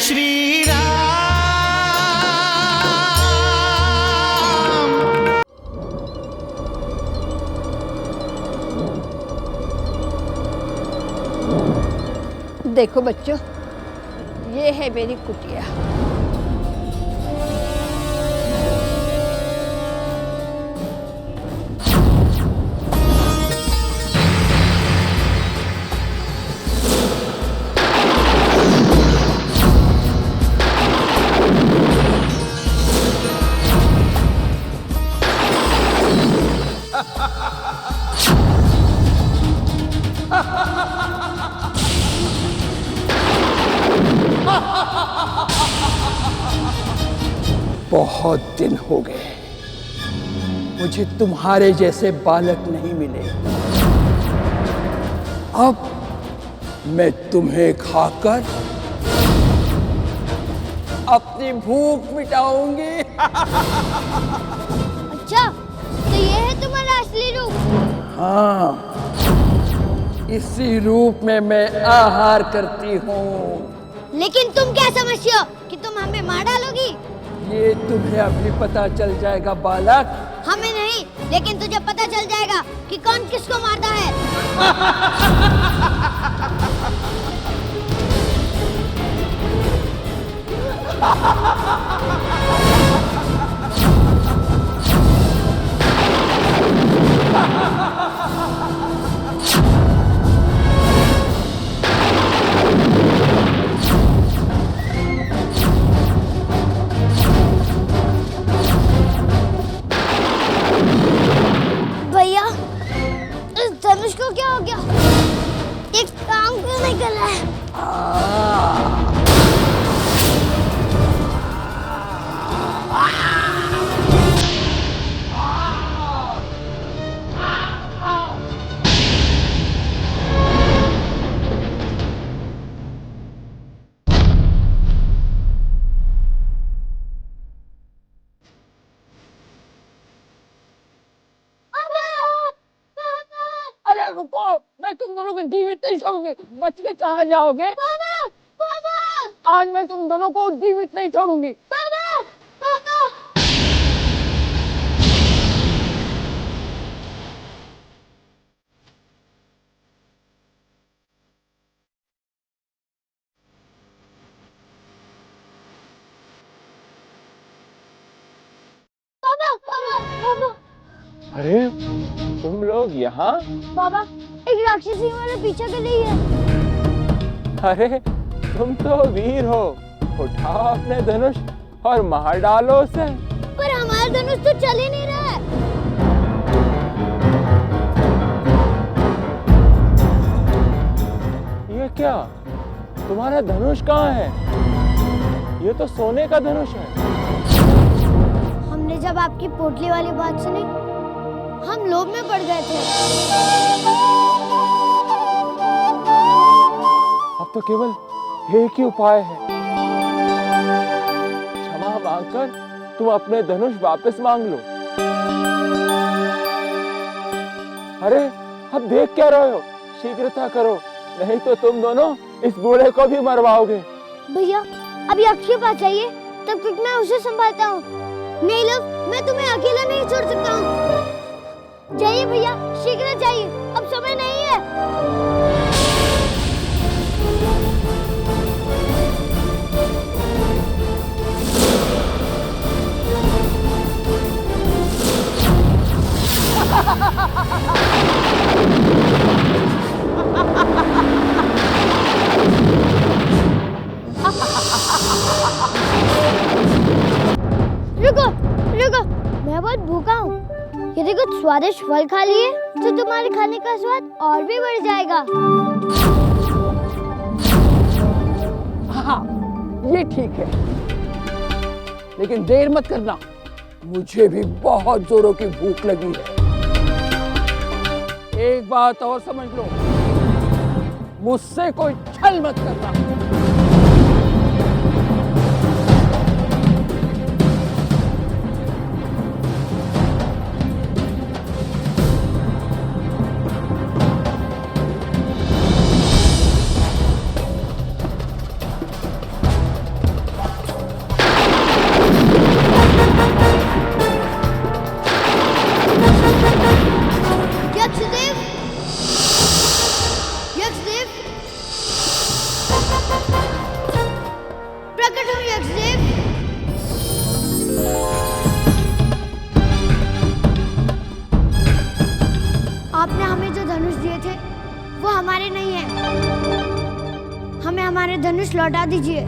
श्री राम। देखो बच्चों, ये है मेरी कुटिया। बहुत दिन हो गए मुझे तुम्हारे जैसे बालक नहीं मिले। अब मैं तुम्हें खाकर अपनी भूख मिटाऊंगी। अच्छा, तो ये है तुम्हारा असली रूप? हाँ, इसी रूप में मैं आहार करती हूँ। लेकिन तुम क्या समझते हो कि तुम हमें मार डालोगी? ये तुम्हें अभी पता चल जाएगा बालक। हमें नहीं, लेकिन तुझे पता चल जाएगा कि कौन किसको मारता है। भैया, इस धनुष को क्या हो गया? एक काम क्यों नहीं कर रहा है? अरे रुको, मैं तुम दोनों को जीवित नहीं छोड़ूंगी। बच के कहाँ जाओगे? पापा, पापा, आज मैं तुम दोनों को जीवित नहीं छोड़ूंगी। पापा, पापा। अरे तुम लोग यहाँ? बाबा, एक राक्षसी हमारे पीछे कर रही है। अरे तुम तो वीर हो, उठाओ अपने धनुष और मार डालो उसे। पर हमारा धनुष तो चल ही नहीं रहा है। ये क्या? तुम्हारा धनुष कहाँ है? ये तो सोने का धनुष है। हमने जब आपकी पोटली वाली बात सुनी, हम लोभ में पड़ गए थे। अब तो केवल एक ही उपाय है। क्षमा मांगकर तुम अपने धनुष वापस मांग लो। अरे अब देख क्या रहे हो? शीघ्रता करो, नहीं तो तुम दोनों इस बूढ़े को भी मरवाओगे। भैया, अभी अक्षय पास जाइए, तब तक मैं उसे संभालता हूँ। नहीं लव, मैं तुम्हें अकेला नहीं छोड़ सकता हूँ। जाइए भैया, शीघ्र जाइए, अब समय नहीं है। रुको, रुको, मैं बहुत भूखा हूँ। यदि कुछ स्वादिष्ट फल खा लिए तो तुम्हारे खाने का स्वाद और भी बढ़ जाएगा। हाँ, ये ठीक है, लेकिन देर मत करना, मुझे भी बहुत जोरों की भूख लगी है। एक बात और समझ लो, मुझसे कोई छल मत करना। धनुष लौटा दीजिए।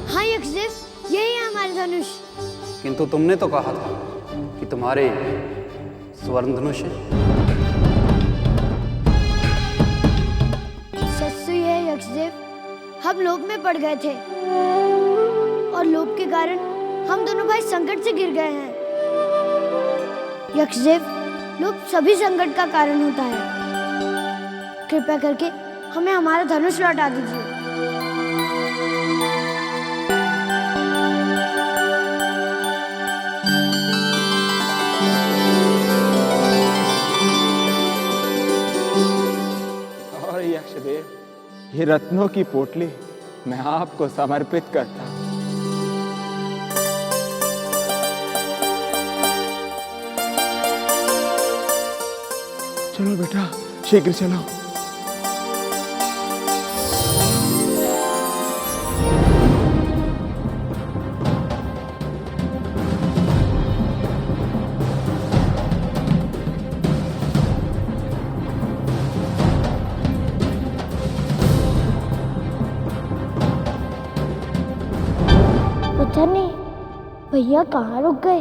हाँ यक्षदेव, यही है हमारे धनुष। किंतु तुमने तो कहा था कि तुम्हारे स्वर्ण धनुष है। सच तो यह है यक्षदेव, हम लोभ में पड़ गए थे और लोभ के कारण हम दोनों भाई संकट से गिर गए हैं। यक्षदेव, लोभ सभी संकट का कारण होता है। कृपया करके हमें हमारा धनुष लौटा दीजिए। और यक्षदेव, ये रत्नों की पोटली मैं आपको समर्पित करता हूं। चलो बेटा, शीघ्र चलो। पता नहीं भैया कहाँ रुक गए।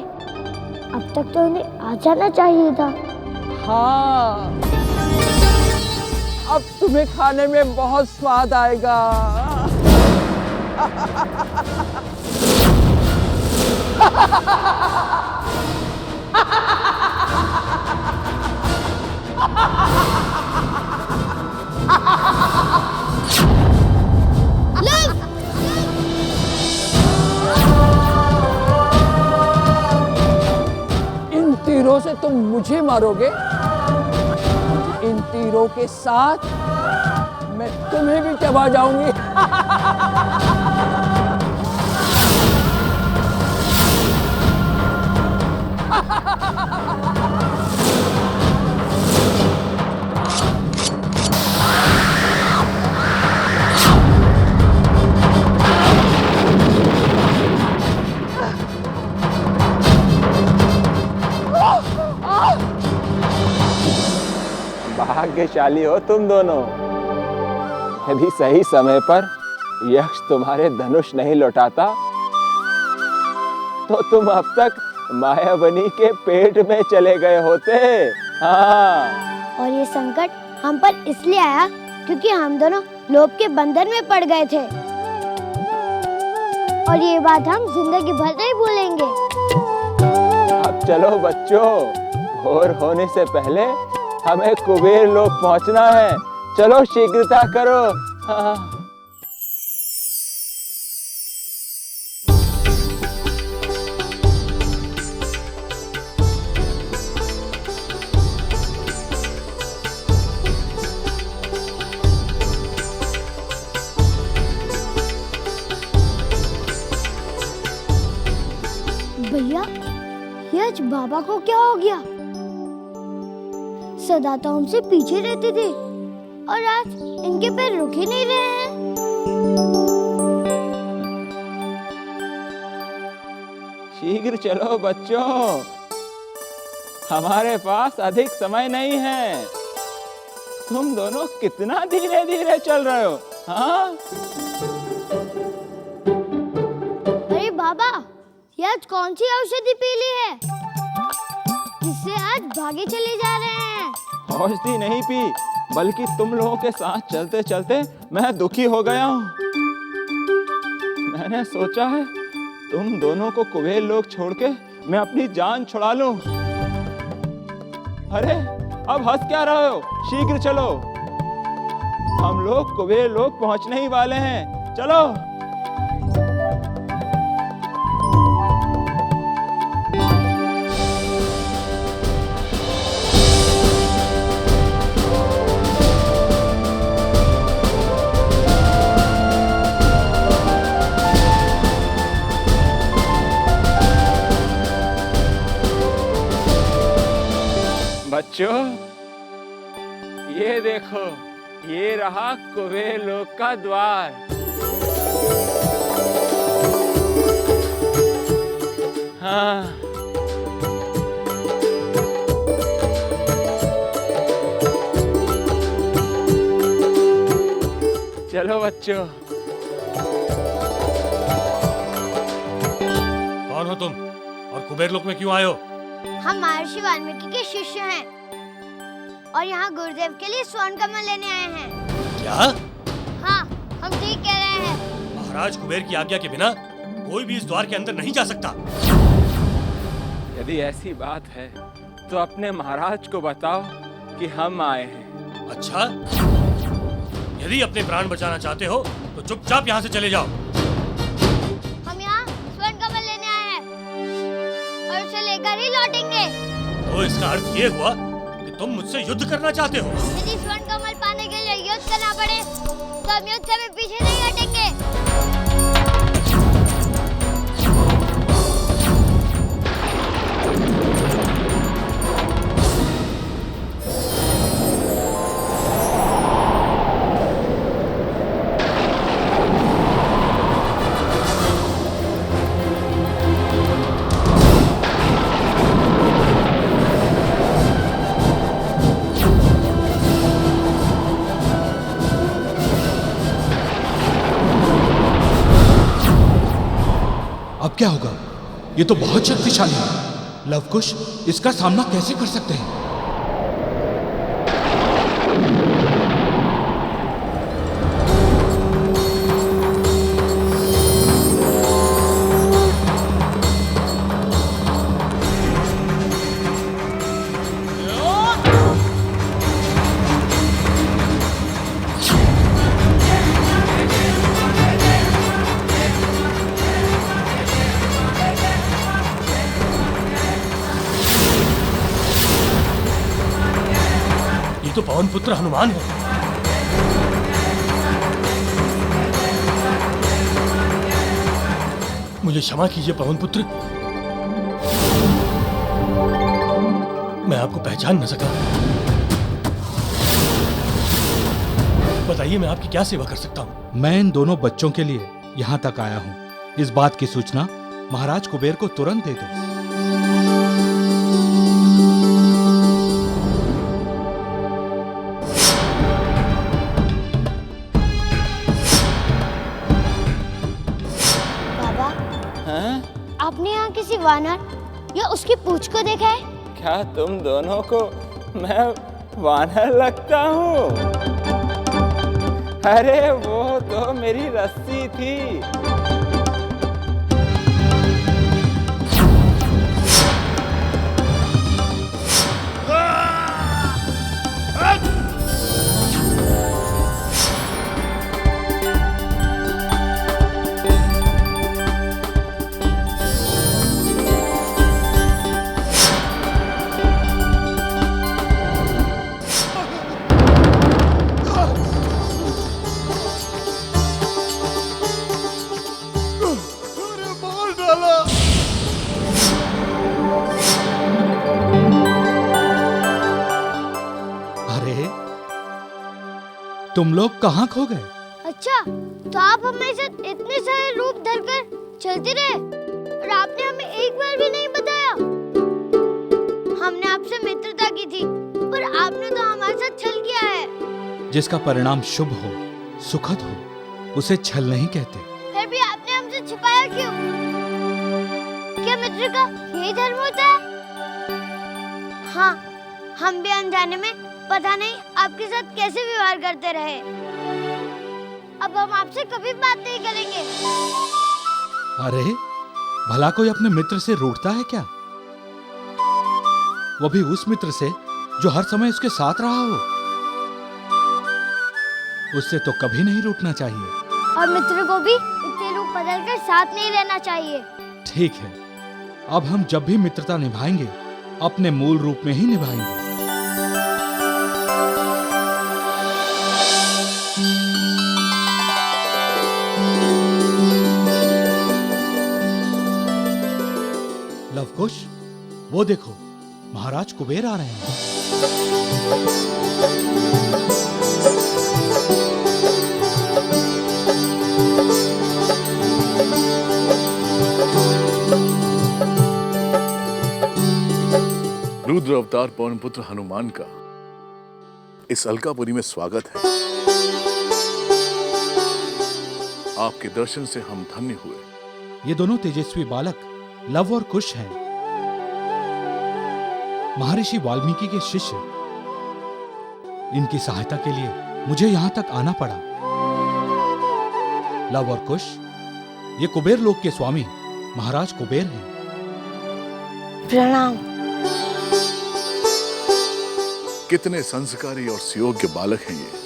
अब तक तो उन्हें आ जाना चाहिए था। हाँ, अब तुम्हें खाने में बहुत स्वाद आएगा। इन तीरों से तुम मुझे मारोगे, इन तीरों के साथ मैं तुम्हें भी चबा जाऊंगी। भाग्यशाली हो तुम दोनों। यदि सही समय पर यक्ष तुम्हारे धनुष नहीं लौटाता तो तुम अब तक मायावनी के पेट में चले गए होते। हाँ। और ये संकट हम पर इसलिए आया क्योंकि हम दोनों लोभ के बंधन में पड़ गए थे। और ये बात हम जिंदगी भर नहीं भूलेंगे। अब चलो बच्चों, भोर होने से पहले हमें कुबेर लोक पहुंचना है। चलो शीघ्रता करो। हाँ। भैया, ये आज बाबा को क्या हो गया? सदा तो हमसे पीछे रहते थे और आज इनके पैर रुक ही नहीं रहे हैं। शीघ्र चलो बच्चों, हमारे पास अधिक समय नहीं है। तुम दोनों कितना धीरे धीरे चल रहे हो। हाँ? अरे बाबा, ये आज कौन सी औषधि पी ली है जिससे आज भागे चले जा रहे हैं? औषधि नहीं पी, बल्कि तुम लोगों के साथ चलते चलते मैं दुखी हो गया हूँ। मैंने सोचा है तुम दोनों को कुबेर लोक छोड़ के मैं अपनी जान छुड़ा लूं। अरे अब हंस क्या रहे हो? शीघ्र चलो, हम लोग कुबेर लोक पहुंचने ही वाले हैं। चलो। बच्चों, ये देखो, ये रहा कुबेर लोक का द्वार। चलो बच्चों। कौन हो तुम और कुबेर लोक में क्यों आए हो? हम महर्षि वाल्मीकि के शिष्य हैं और यहाँ गुरुदेव के लिए स्वर्ण कमल लेने आए हैं। क्या? हाँ, हम ठीक कह रहे हैं। महाराज कुबेर की आज्ञा के बिना कोई भी इस द्वार के अंदर नहीं जा सकता। यदि ऐसी बात है तो अपने महाराज को बताओ कि हम आए हैं। अच्छा, यदि अपने प्राण बचाना चाहते हो तो चुपचाप यहाँ से चले जाओ। हम यहाँ स्वर्ण कमल लेने आए हैं और उसे लेकर ही लौटेंगे। तो इसका अर्थ ये हुआ कि तुम मुझसे युद्ध करना चाहते हो? यदि स्वर्ण कमल पाने के लिए युद्ध करना पड़े तो हम युद्ध से भी पीछे नहीं हटेंगे। अब क्या होगा? ये तो बहुत शक्तिशाली है। लवकुश इसका सामना कैसे कर सकते हैं? तो पवन पुत्र हनुमान है। मुझे क्षमा कीजिए पवन पुत्र, मैं आपको पहचान न सका। बताइए मैं आपकी क्या सेवा कर सकता हूँ? मैं इन दोनों बच्चों के लिए यहाँ तक आया हूँ। इस बात की सूचना महाराज कुबेर को तुरंत दे दो। आपने यहाँ किसी वानर या उसकी पूंछ को देखा है? क्या तुम दोनों को मैं वानर लगता हूँ? अरे वो तो मेरी रस्सी थी। तुम लोग कहाँ खो गए? अच्छा, तो आप हमेशा इतने सारे रूप धरकर चलते रहे और आपने हमें एक बार भी नहीं बताया। हमने आपसे मित्रता की थी, पर आपने तो हमारे साथ छल किया है। जिसका परिणाम शुभ हो, सुखद हो, उसे छल नहीं कहते। फिर भी आपने हमसे छिपाया क्यों? क्या मित्र का यही धर्म होता है? हाँ, हम भी अनजाने में पता नहीं आपके साथ कैसे व्यवहार करते रहे। अब हम आपसे कभी बात नहीं करेंगे। अरे, भला कोई अपने मित्र से रूठता है क्या? वो भी उस मित्र से जो हर समय उसके साथ रहा हो। उससे तो कभी नहीं रूठना चाहिए। और मित्र को भी इतने रूप बदलकर साथ नहीं रहना चाहिए। ठीक है, अब हम जब भी मित्रता निभाएंगे, अपने मूल रूप में ही निभाएंगे। लवकुश, वो देखो, महाराज कुबेर आ रहे हैं। रुद्र अवतार पवन पुत्र हनुमान का इस अलकापुरी में स्वागत है। आपके दर्शन से हम धन्य हुए। ये दोनों तेजस्वी बालक लव और कुश हैं, महर्षि वाल्मीकि के शिष्य। इनकी सहायता के लिए मुझे यहां तक आना पड़ा। लव और कुश ये कुबेर लोक के स्वामी महाराज कुबेर हैं। प्रणाम। कितने संस्कारी और सुयोग्य बालक हैं ये।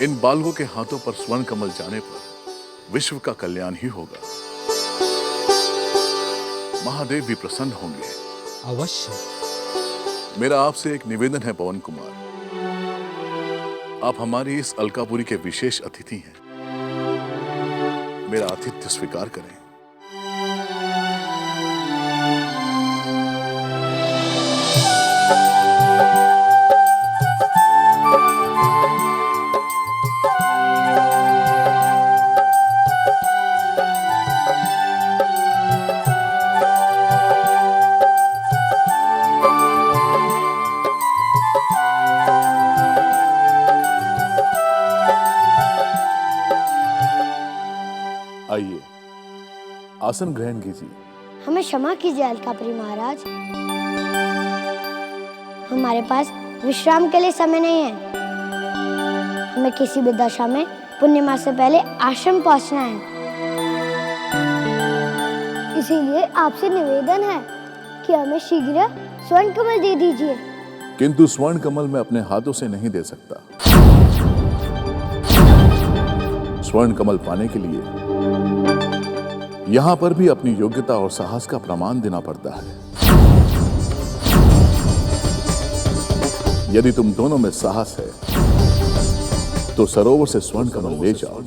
इन बालकों के हाथों पर स्वर्ण कमल जाने पर विश्व का कल्याण ही होगा। महादेव भी प्रसन्न होंगे। अवश्य। मेरा आपसे एक निवेदन है पवन कुमार, आप हमारी इस अलकापुरी के विशेष अतिथि हैं। मेरा आतिथ्य स्वीकार करें। आइए, आसन ग्रहण कीजिए। हमें क्षमा कीजिए अलकापुरी महाराज, हमारे पास विश्राम के लिए समय नहीं है। हमें किसी भी दशा में पूर्णिमा से पहले आश्रम पहुंचना है। इसीलिए आपसे निवेदन है कि हमें शीघ्र स्वर्ण कमल दे दीजिए। किंतु स्वर्ण कमल मैं अपने हाथों से नहीं दे सकता। स्वर्ण कमल पाने के लिए यहां पर भी अपनी योग्यता और साहस का प्रमाण देना पड़ता है। यदि तुम दोनों में साहस है तो सरोवर से स्वर्ण कमल ले जाओ।